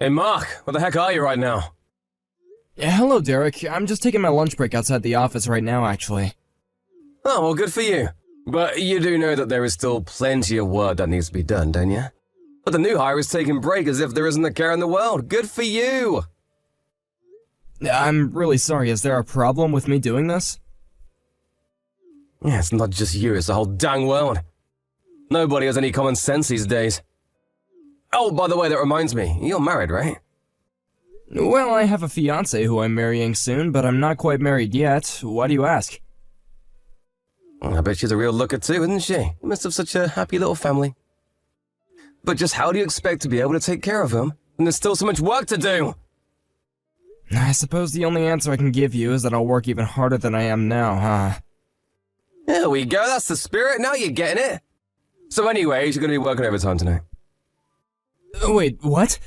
Hey Mark, where the heck are you right now? Yeah, hello, Derek. I'm just taking my lunch break outside the office right now, actually. Oh, well, good for you. But you do know that there is still plenty of work that needs to be done, don't you? But the new hire is taking break as if there isn't a care in the world. Good for you! I'm really sorry. Is there a problem with me doing this? Yeah, it's not just you, it's the whole dang world. Nobody has any common sense these days. Oh, by the way, that reminds me, you're married, right? Well, I have a fiancé who I'm marrying soon, but I'm not quite married yet. Why do you ask? I bet she's a real looker too, isn't she? You must have such a happy little family. But just how do you expect to be able to take care of him when there's still so much work to do? I suppose the only answer I can give you is that I'll work even harder than I am now, huh? There we go, that's the spirit, now you're getting it. So anyways, you're going to be working overtime tonight. Wait, what?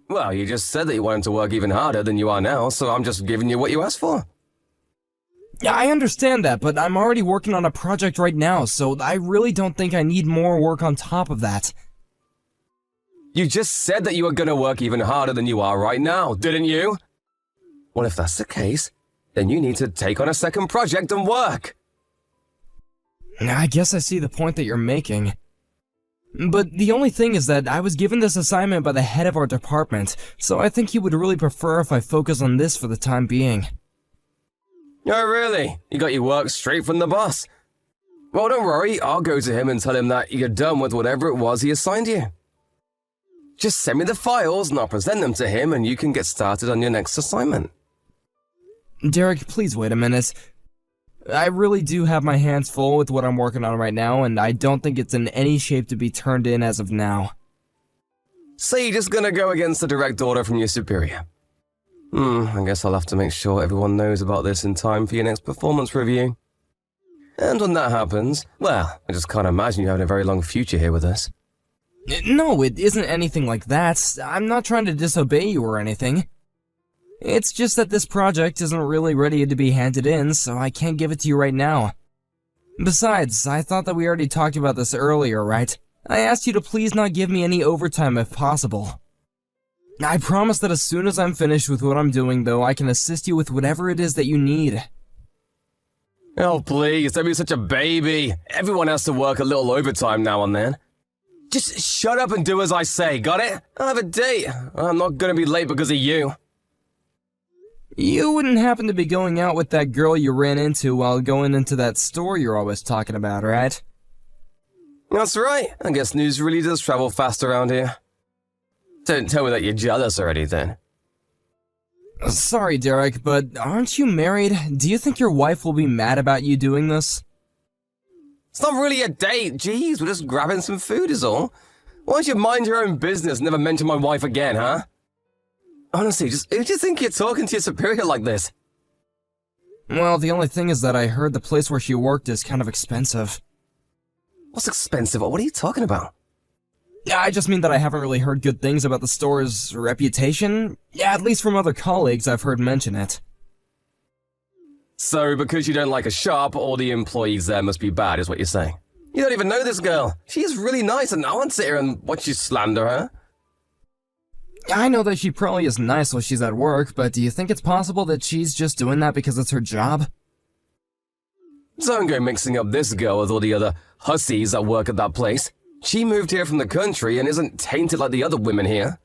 Well, you just said that you wanted to work even harder than you are now, so I'm just giving you what you asked for. Yeah, I understand that, but I'm already working on a project right now, so I really don't think I need more work on top of that. You just said that you were going to work even harder than you are right now, didn't you? Well, if that's the case, then you need to take on a second project and work. I guess I see the point that you're making. But the only thing is that I was given this assignment by the head of our department, so I think he would really prefer if I focus on this for the time being. Oh, really? You got your work straight from the boss? Well, don't worry, I'll go to him and tell him that you're done with whatever it was he assigned you. Just send me the files and I'll present them to him and you can get started on your next assignment. Derek, please wait a minute. I really do have my hands full with what I'm working on right now, and I don't think it's in any shape to be turned in as of now. So you're just gonna go against the direct order from your superior? I guess I'll have to make sure everyone knows about this in time for your next performance review. And when that happens, well, I just can't imagine you having a very long future here with us. No, it isn't anything like that. I'm not trying to disobey you or anything. It's just that this project isn't really ready to be handed in, so I can't give it to you right now. Besides, I thought that we already talked about this earlier, right? I asked you to please not give me any overtime if possible. I promise that as soon as I'm finished with what I'm doing, though, I can assist you with whatever it is that you need. Oh, please, don't be such a baby. Everyone has to work a little overtime now and then. Just shut up and do as I say, got it? I have a date. I'm not gonna be late because of you. You wouldn't happen to be going out with that girl you ran into while going into that store you're always talking about, right? That's right. I guess news really does travel fast around here. Don't tell me that you're jealous or anything. Sorry, Derek, but aren't you married? Do you think your wife will be mad about you doing this? It's not really a date. Jeez, we're just grabbing some food is all. Why don't you mind your own business and never mention my wife again, huh? Honestly, who do you think you're talking to your superior like this? Well, the only thing is that I heard the place where she worked is kind of expensive. What's expensive? What are you talking about? Yeah, I just mean that I haven't really heard good things about the store's reputation. Yeah, at least from other colleagues I've heard mention it. So, because you don't like a shop, all the employees there must be bad, is what you're saying? You don't even know this girl. She's really nice and I won't sit here and watch you slander her. I know that she probably is nice while she's at work, but do you think it's possible that she's just doing that because it's her job? Don't go mixing up this girl with all the other hussies that work at that place. She moved here from the country and isn't tainted like the other women here.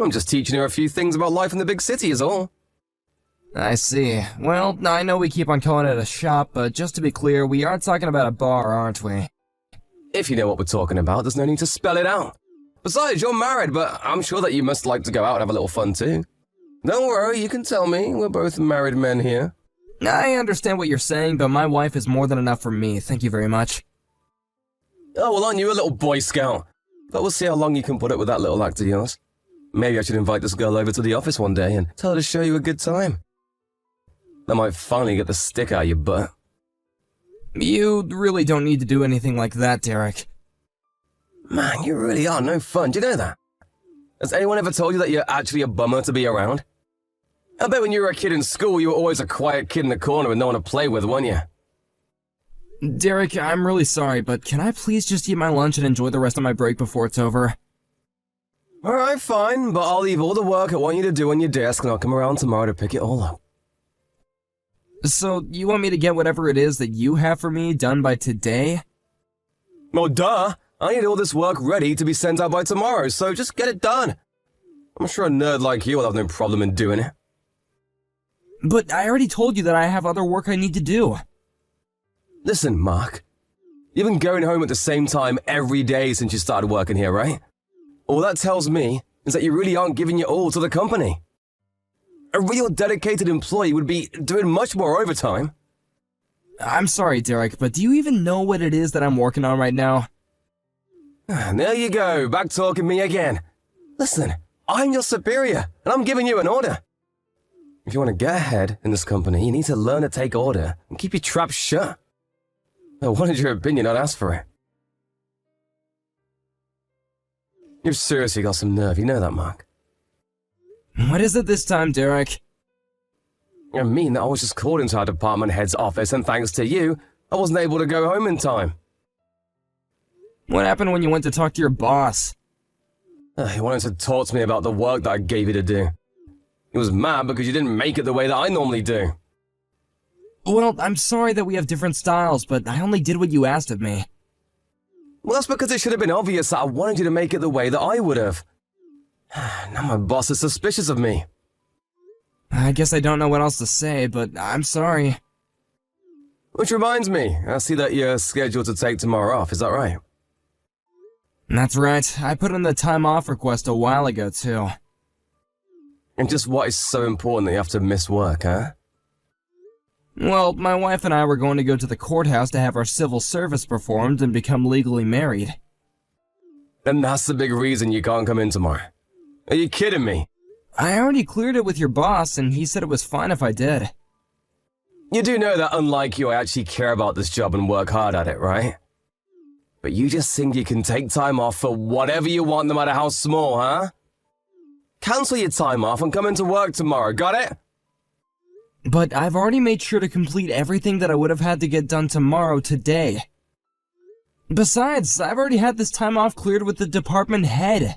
I'm just teaching her a few things about life in the big city is all. I see. Well, I know we keep on calling it a shop, but just to be clear, we are talking about a bar, aren't we? If you know what we're talking about, there's no need to spell it out. Besides, you're married, but I'm sure that you must like to go out and have a little fun too. Don't worry, you can tell me. We're both married men here. I understand what you're saying, but my wife is more than enough for me. Thank you very much. Oh, well, aren't you a little Boy Scout? But we'll see how long you can put up with that little act of yours. Maybe I should invite this girl over to the office one day and tell her to show you a good time. That might finally get the stick out of your butt. You really don't need to do anything like that, Derek. Man, you really are no fun, do you know that? Has anyone ever told you that you're actually a bummer to be around? I bet when you were a kid in school, you were always a quiet kid in the corner with no one to play with, weren't you? Derek, I'm really sorry, but can I please just eat my lunch and enjoy the rest of my break before it's over? Alright, fine, but I'll leave all the work I want you to do on your desk and I'll come around tomorrow to pick it all up. So, you want me to get whatever it is that you have for me done by today? Well, duh! I need all this work ready to be sent out by tomorrow, so just get it done. I'm sure a nerd like you will have no problem in doing it. But I already told you that I have other work I need to do. Listen, Mark. You've been going home at the same time every day since you started working here, right? All that tells me is that you really aren't giving your all to the company. A real dedicated employee would be doing much more overtime. I'm sorry, Derek, but do you even know what it is that I'm working on right now? There you go, back talking me again. Listen, I'm your superior, and I'm giving you an order. If you want to get ahead in this company, you need to learn to take order and keep your trap shut. I wanted your opinion, I'd ask for it. You've seriously got some nerve, you know that, Mark. What is it this time, Derek? I mean that I was just called into our department head's office, and thanks to you, I wasn't able to go home in time. What happened when you went to talk to your boss? He wanted to talk to me about the work that I gave you to do. He was mad because you didn't make it the way that I normally do. Well, I'm sorry that we have different styles, but I only did what you asked of me. Well, that's because it should have been obvious that I wanted you to make it the way that I would have. Now my boss is suspicious of me. I guess I don't know what else to say, but I'm sorry. Which reminds me, I see that you're scheduled to take tomorrow off, is that right? That's right, I put in the time off request a while ago, too. And just what is so important that you have to miss work, huh? Well, my wife and I were going to go to the courthouse to have our civil service performed and become legally married. Then that's the big reason you can't come in tomorrow. Are you kidding me? I already cleared it with your boss, and he said it was fine if I did. You do know that unlike you, I actually care about this job and work hard at it, right? But you just think you can take time off for whatever you want, no matter how small, huh? Cancel your time off and come into work tomorrow, got it? But I've already made sure to complete everything that I would have had to get done tomorrow today. Besides, I've already had this time off cleared with the department head.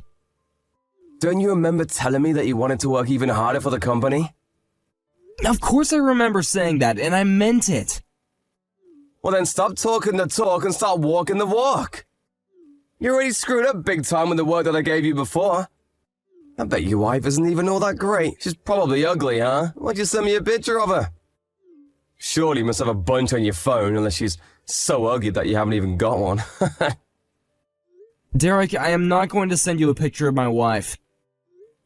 Don't you remember telling me that you wanted to work even harder for the company? Of course I remember saying that, and I meant it. Well then stop talking the talk and start walking the walk. You already screwed up big time with the work that I gave you before. I bet your wife isn't even all that great. She's probably ugly, huh? Why'd you send me a picture of her? Surely you must have a bunch on your phone, unless she's so ugly that you haven't even got one. Derek, I am not going to send you a picture of my wife.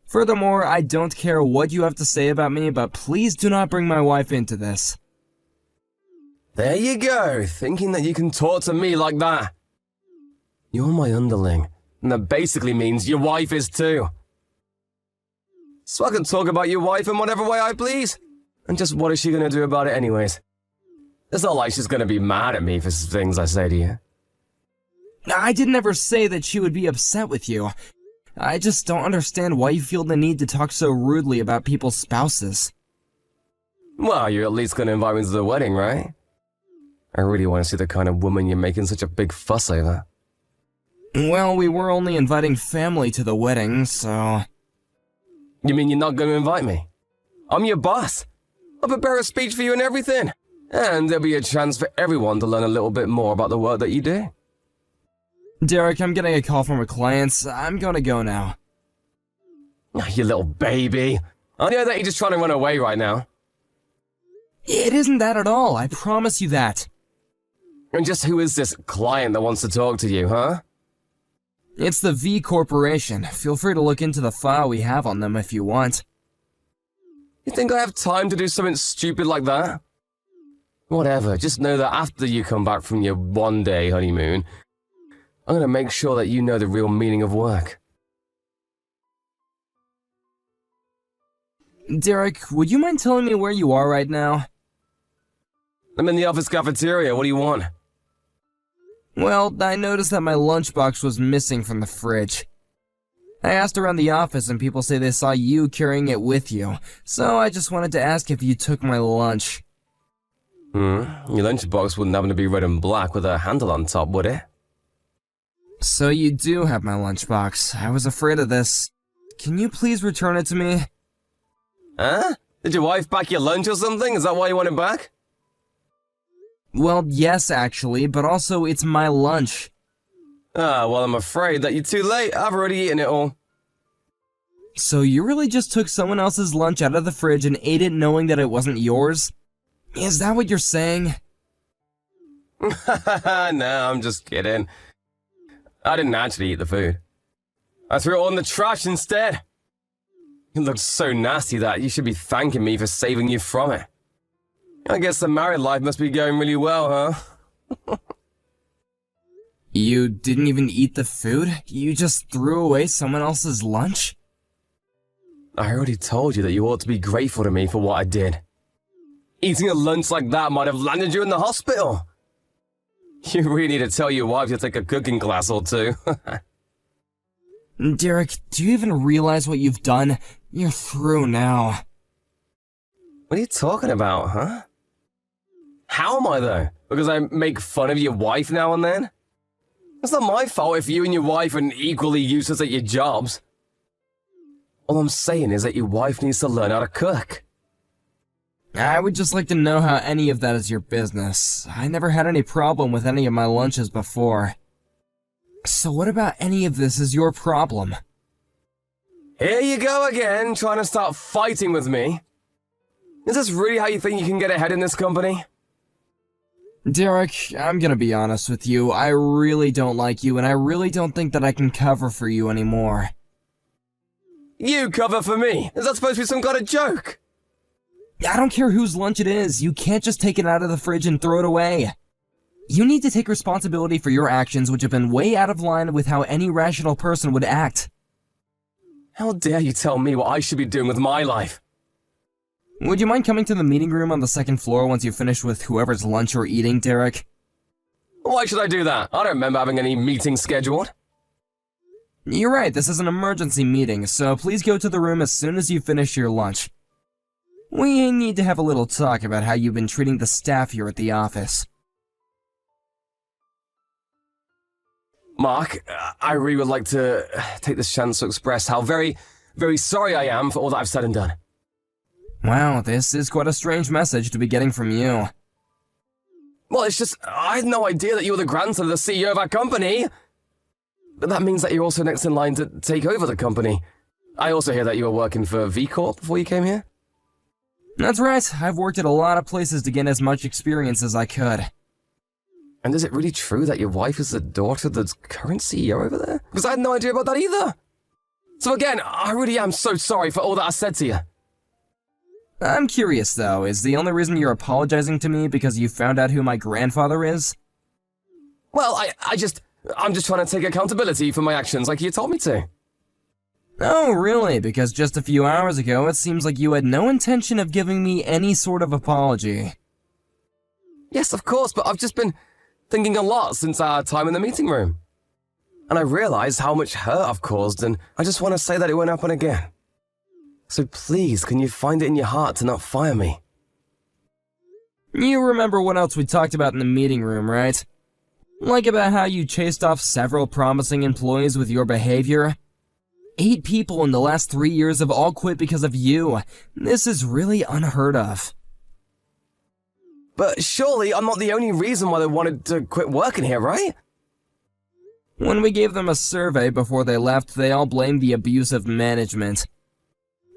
Furthermore, I don't care what you have to say about me, but please do not bring my wife into this. There you go, thinking that you can talk to me like that. You're my underling, and that basically means your wife is too. So I can talk about your wife in whatever way I please. And just what is she gonna do about it anyways? It's not like she's gonna be mad at me for things I say to you. I didn't ever say that she would be upset with you. I just don't understand why you feel the need to talk so rudely about people's spouses. Well, you're at least gonna invite me to the wedding, right? I really want to see the kind of woman you're making such a big fuss over. Well, we were only inviting family to the wedding, so... You mean you're not gonna invite me? I'm your boss. I'll prepare a speech for you and everything. And there'll be a chance for everyone to learn a little bit more about the work that you do. Derek, I'm getting a call from a client. I'm gonna go now. Oh, you little baby. I know that you're just trying to run away right now. It isn't that at all, I promise you that. And just who is this client that wants to talk to you, huh? It's the V Corporation. Feel free to look into the file we have on them if you want. You think I have time to do something stupid like that? Whatever, just know that after you come back from your one-day honeymoon, I'm gonna make sure that you know the real meaning of work. Derek, would you mind telling me where you are right now? I'm in the office cafeteria, what do you want? Well, I noticed that my lunchbox was missing from the fridge. I asked around the office and people say they saw you carrying it with you, so I just wanted to ask if you took my lunch. Your lunchbox wouldn't happen to be red and black with a handle on top, would it? So you do have my lunchbox. I was afraid of this. Can you please return it to me? Huh? Did your wife pack your lunch or something? Is that why you want it back? Well, yes, actually, but also it's my lunch. Ah, well, I'm afraid that you're too late. I've already eaten it all. So you really just took someone else's lunch out of the fridge and ate it knowing that it wasn't yours? Is that what you're saying? No, I'm just kidding. I didn't actually eat the food. I threw it all in the trash instead. It looks so nasty that you should be thanking me for saving you from it. I guess the married life must be going really well, huh? You didn't even eat the food? You just threw away someone else's lunch? I already told you that you ought to be grateful to me for what I did. Eating a lunch like that might have landed you in the hospital. You really need to tell your wife to take a cooking class or two. Derek, do you even realize what you've done? You're through now. What are you talking about, huh? How am I, though? Because I make fun of your wife now and then? It's not my fault if you and your wife are equally useless at your jobs. All I'm saying is that your wife needs to learn how to cook. I would just like to know how any of that is your business. I never had any problem with any of my lunches before. So what about any of this is your problem? Here you go again, trying to start fighting with me. Is this really how you think you can get ahead in this company? Derek, I'm gonna be honest with you. I really don't like you, and I really don't think that I can cover for you anymore. You cover for me? Is that supposed to be some kind of joke? I don't care whose lunch it is. You can't just take it out of the fridge and throw it away. You need to take responsibility for your actions, which have been way out of line with how any rational person would act. How dare you tell me what I should be doing with my life? Would you mind coming to the meeting room on the second floor once you finish with whoever's lunch you're eating, Derek? Why should I do that? I don't remember having any meetings scheduled. You're right, this is an emergency meeting, so please go to the room as soon as you finish your lunch. We need to have a little talk about how you've been treating the staff here at the office. Mark, I really would like to take this chance to express how very, very sorry I am for all that I've said and done. Wow, this is quite a strange message to be getting from you. Well, it's just, I had no idea that you were the grandson of the CEO of our company. But that means that you're also next in line to take over the company. I also hear that you were working for V Corp before you came here. That's right, I've worked at a lot of places to get as much experience as I could. And is it really true that your wife is the daughter of the current CEO over there? Because I had no idea about that either. So again, I really am so sorry for all that I said to you. I'm curious though, is the only reason you're apologizing to me because you found out who my grandfather is? Well, I'm just trying to take accountability for my actions like you told me to. Oh, really? Because just a few hours ago, it seems like you had no intention of giving me any sort of apology. Yes, of course, but I've just been thinking a lot since our time in the meeting room. And I realized how much hurt I've caused, and I just want to say that it won't happen again. So please, can you find it in your heart to not fire me? You remember what else we talked about in the meeting room, right? Like about how you chased off several promising employees with your behavior? 8 people in the last 3 years have all quit because of you. This is really unheard of. But surely I'm not the only reason why they wanted to quit working here, right? When we gave them a survey before they left, they all blamed the abusive management.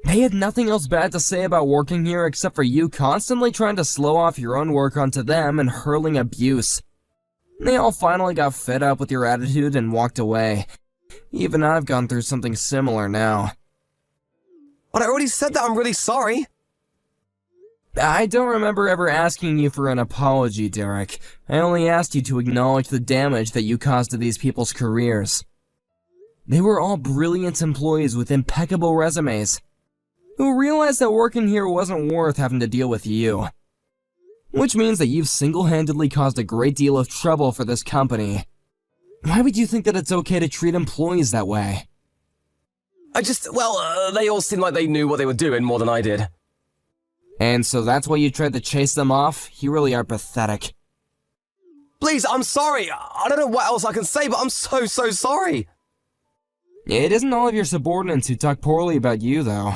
They had nothing else bad to say about working here except for you constantly trying to slow off your own work onto them and hurling abuse. They all finally got fed up with your attitude and walked away. Even I've gone through something similar now. But I already said that I'm really sorry. I don't remember ever asking you for an apology, Derek. I only asked you to acknowledge the damage that you caused to these people's careers. They were all brilliant employees with impeccable resumes, who realized that working here wasn't worth having to deal with you. Which means that you've single-handedly caused a great deal of trouble for this company. Why would you think that it's okay to treat employees that way? They all seemed like they knew what they were doing more than I did. And so that's why you tried to chase them off? You really are pathetic. Please, I'm sorry. I don't know what else I can say, but I'm so sorry. It isn't all of your subordinates who talk poorly about you, though.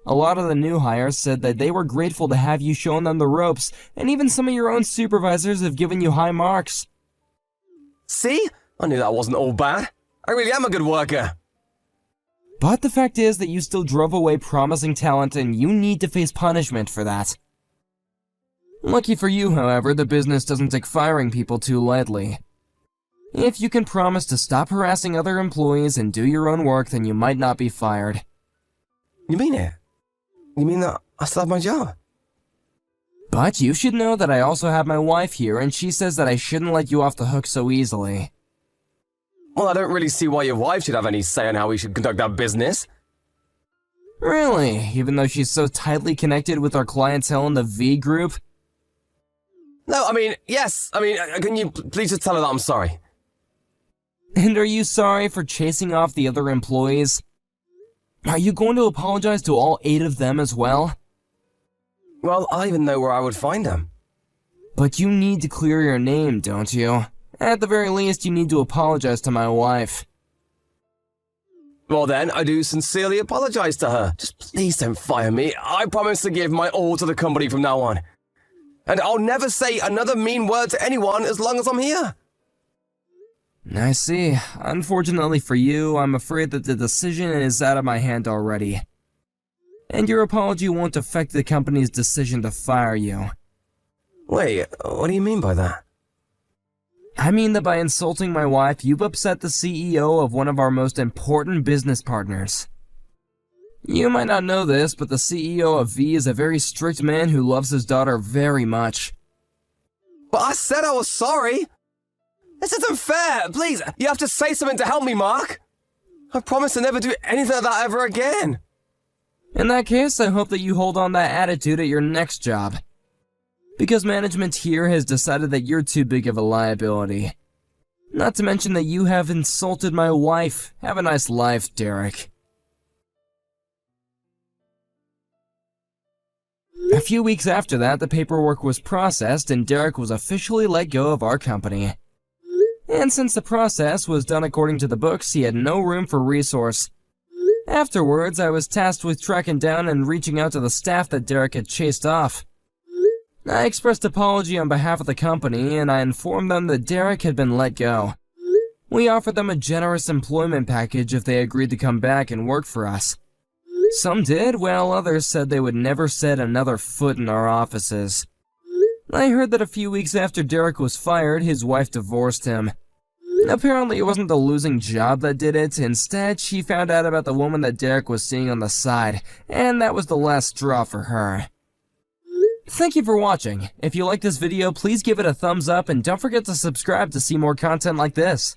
A lot of the new hires said that they were grateful to have you shown them the ropes, and even some of your own supervisors have given you high marks. See? I knew that wasn't all bad. I really am a good worker. But the fact is that you still drove away promising talent, and you need to face punishment for that. Lucky for you, however, the business doesn't take firing people too lightly. If you can promise to stop harassing other employees and do your own work, then you might not be fired. You mean it? You mean that I still have my job? But you should know that I also have my wife here, and she says that I shouldn't let you off the hook so easily. Well, I don't really see why your wife should have any say in how we should conduct our business. Really? Even though she's so tightly connected with our clientele in the V group? No, I mean, yes. I mean, can you please just tell her that I'm sorry? And are you sorry for chasing off the other employees? Are you going to apologize to all 8 of them as well? Well, I even know where I would find them. But you need to clear your name, don't you? At the very least, you need to apologize to my wife. Well then, I do sincerely apologize to her. Just please don't fire me. I promise to give my all to the company from now on. And I'll never say another mean word to anyone as long as I'm here. I see. Unfortunately for you, I'm afraid that the decision is out of my hand already. And your apology won't affect the company's decision to fire you. Wait, what do you mean by that? I mean that by insulting my wife, you've upset the CEO of one of our most important business partners. You might not know this, but the CEO of V is a very strict man who loves his daughter very much. But I said I was sorry. This isn't fair. Please, you have to say something to help me, Mark. I promise to never do anything like that ever again. In that case, I hope that you hold on that attitude at your next job. Because management here has decided that you're too big of a liability. Not to mention that you have insulted my wife. Have a nice life, Derek. A few weeks after that, the paperwork was processed and Derek was officially let go of our company. And since the process was done according to the books, he had no room for resource. Afterwards, I was tasked with tracking down and reaching out to the staff that Derek had chased off. I expressed apology on behalf of the company, and I informed them that Derek had been let go. We offered them a generous employment package if they agreed to come back and work for us. Some did, while others said they would never set another foot in our offices. I heard that a few weeks after Derek was fired, his wife divorced him. Apparently, it wasn't the losing job that did it. Instead, she found out about the woman that Derek was seeing on the side, and that was the last straw for her. Thank you for watching. If you like this video, please give it a thumbs up and don't forget to subscribe to see more content like this.